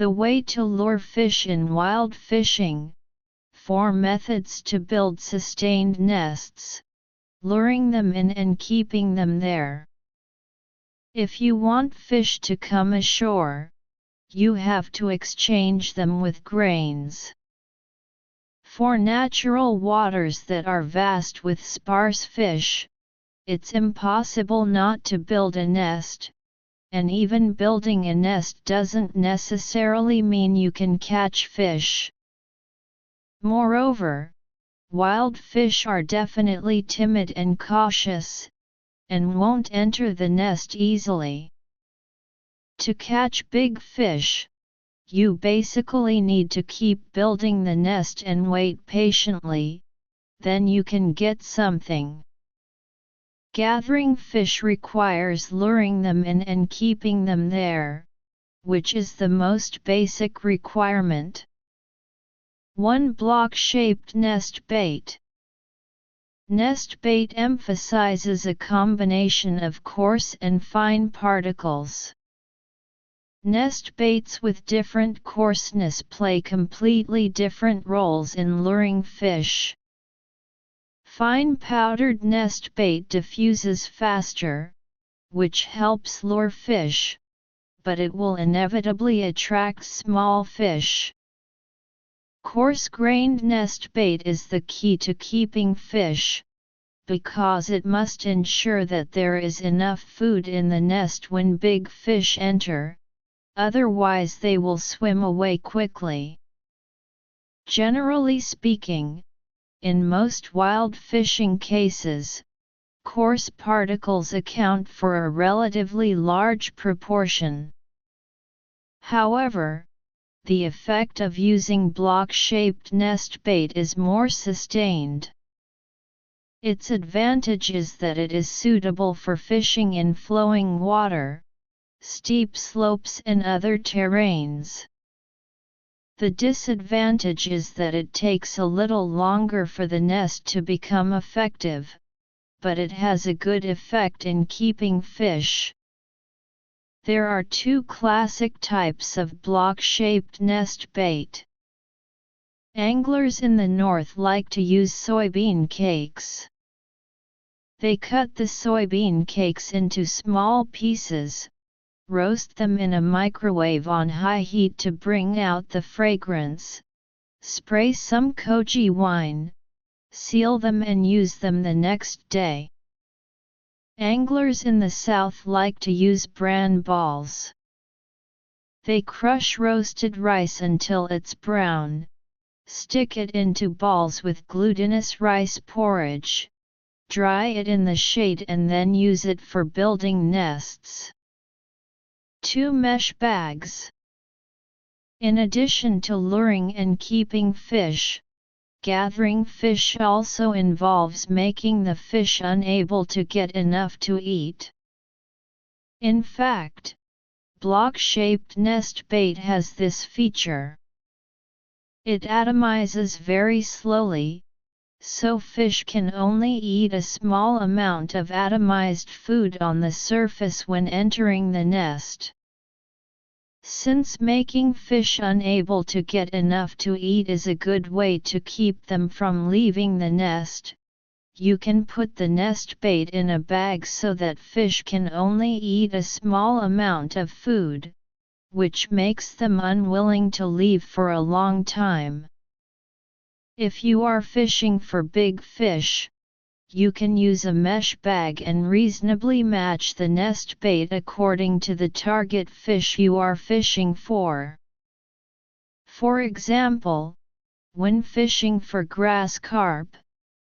The way to lure fish in wild fishing. 4 methods to build sustained nests, luring them in and keeping them there. If you want fish to come ashore, you have to exchange them with grains. For natural waters that are vast with sparse fish, it's impossible not to build a nest, and even building a nest doesn't necessarily mean you can catch fish. Moreover, wild fish are definitely timid and cautious, and won't enter the nest easily. To catch big fish, you basically need to keep building the nest and wait patiently, then you can get something. Gathering fish requires luring them in and keeping them there, which is the most basic requirement. 1 block-shaped nest bait. Nest bait emphasizes a combination of coarse and fine particles. Nest baits with different coarseness play completely different roles in luring fish. Fine powdered nest bait diffuses faster, which helps lure fish, but it will inevitably attract small fish. Coarse-grained nest bait is the key to keeping fish, because it must ensure that there is enough food in the nest when big fish enter, otherwise they will swim away quickly. Generally speaking, in most wild fishing cases, coarse particles account for a relatively large proportion. However, the effect of using block-shaped nest bait is more sustained. Its advantage is that it is suitable for fishing in flowing water, steep slopes and other terrains. The disadvantage is that it takes a little longer for the nest to become effective, but it has a good effect in keeping fish. There are 2 classic types of block-shaped nest bait. Anglers in the north like to use soybean cakes. They cut the soybean cakes into small pieces, roast them in a microwave on high heat to bring out the fragrance, spray some koji wine, seal them and use them the next day. Anglers in the south like to use bran balls. They crush roasted rice until it's brown, stick it into balls with glutinous rice porridge, dry it in the shade and then use it for building nests. 2 mesh bags. In addition to luring and keeping fish, gathering fish also involves making the fish unable to get enough to eat. In fact, block-shaped nest bait has this feature. It atomizes very slowly, so fish can only eat a small amount of atomized food on the surface when entering the nest. Since making fish unable to get enough to eat is a good way to keep them from leaving the nest, you can put the nest bait in a bag so that fish can only eat a small amount of food, which makes them unwilling to leave for a long time. If you are fishing for big fish, you can use a mesh bag and reasonably match the nest bait according to the target fish you are fishing for. For example, when fishing for grass carp,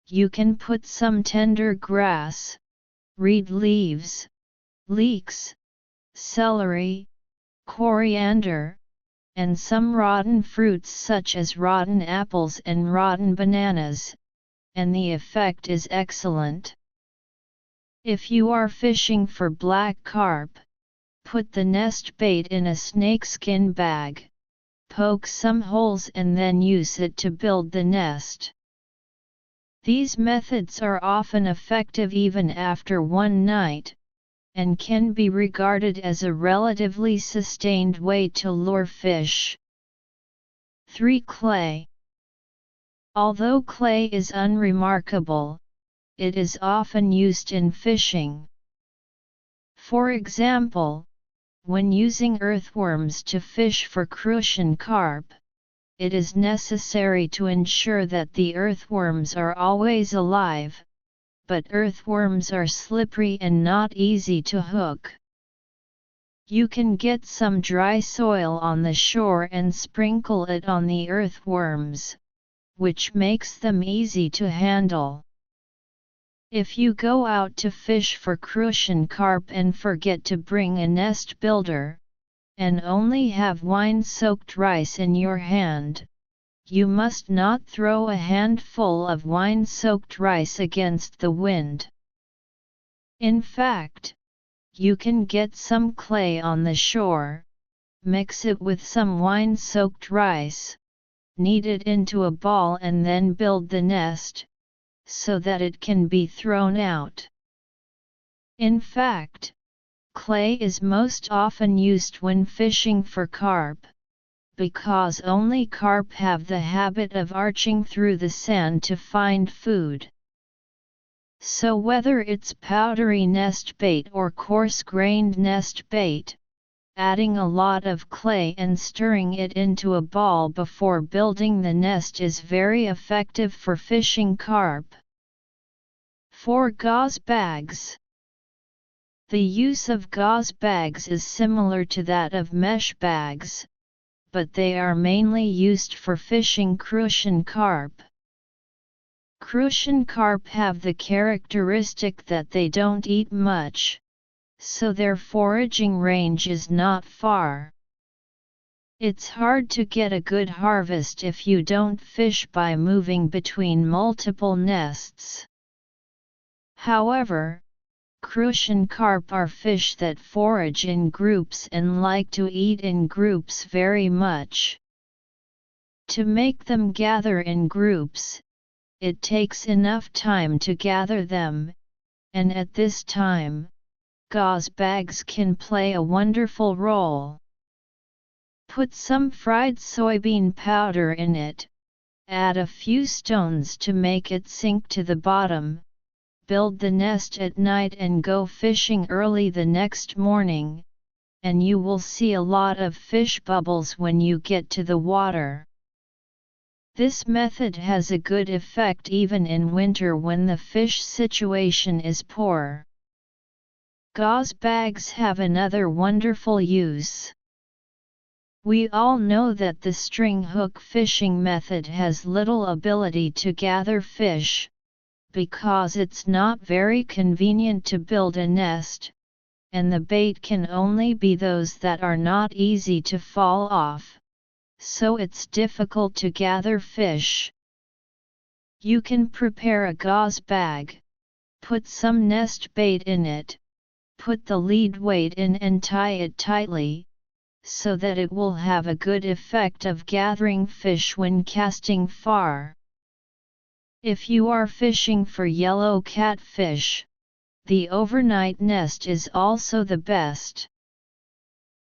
you can put some tender grass, reed leaves, leeks, celery, coriander, and some rotten fruits such as rotten apples and rotten bananas, and the effect is excellent. If you are fishing for black carp, put the nest bait in a snakeskin bag, poke some holes and then use it to build the nest. These methods are often effective even after one night, and can be regarded as a relatively sustained way to lure fish. 3. Clay. Although clay is unremarkable, it is often used in fishing. For example, when using earthworms to fish for crucian carp, it is necessary to ensure that the earthworms are always alive, but earthworms are slippery and not easy to hook. You can get some dry soil on the shore and sprinkle it on the earthworms, which makes them easy to handle. If you go out to fish for crucian carp and forget to bring a nest builder, and only have wine-soaked rice in your hand, you must not throw a handful of wine-soaked rice against the wind. In fact, you can get some clay on the shore, mix it with some wine-soaked rice, knead it into a ball and then build the nest, so that it can be thrown out. In fact, clay is most often used when fishing for carp, because only carp have the habit of arching through the sand to find food. So whether it's powdery nest bait or coarse-grained nest bait, adding a lot of clay and stirring it into a ball before building the nest is very effective for fishing carp. 4. Gauze bags. The use of gauze bags is similar to that of mesh bags, but they are mainly used for fishing crucian carp. Crucian carp have the characteristic that they don't eat much, so their foraging range is not far. It's hard to get a good harvest if you don't fish by moving between multiple nests. However, crucian carp are fish that forage in groups and like to eat in groups very much. To make them gather in groups, it takes enough time to gather them, and at this time, gauze bags can play a wonderful role. Put some fried soybean powder in it, add a few stones to make it sink to the bottom, build the nest at night and go fishing early the next morning, and you will see a lot of fish bubbles when you get to the water. This method has a good effect even in winter when the fish situation is poor. Gauze bags have another wonderful use. We all know that the string hook fishing method has little ability to gather fish, because it's not very convenient to build a nest, and the bait can only be those that are not easy to fall off, so it's difficult to gather fish. You can prepare a gauze bag, put some nest bait in it, put the lead weight in and tie it tightly, so that it will have a good effect of gathering fish when casting far. If you are fishing for yellow catfish, the overnight nest is also the best.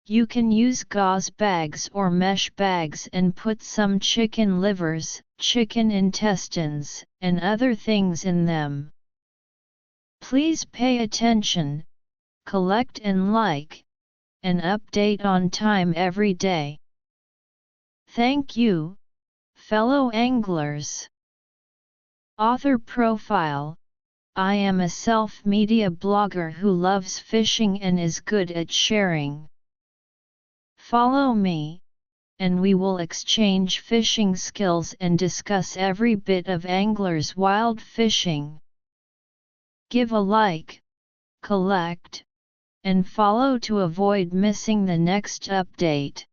You can use gauze bags or mesh bags and put some chicken livers, chicken intestines, and other things in them. Please pay attention, collect and like, and update on time every day. Thank you, fellow anglers. Author profile: I am a self-media blogger who loves fishing and is good at sharing. Follow me, and we will exchange fishing skills and discuss every bit of anglers' wild fishing. Give a like, collect, and follow to avoid missing the next update.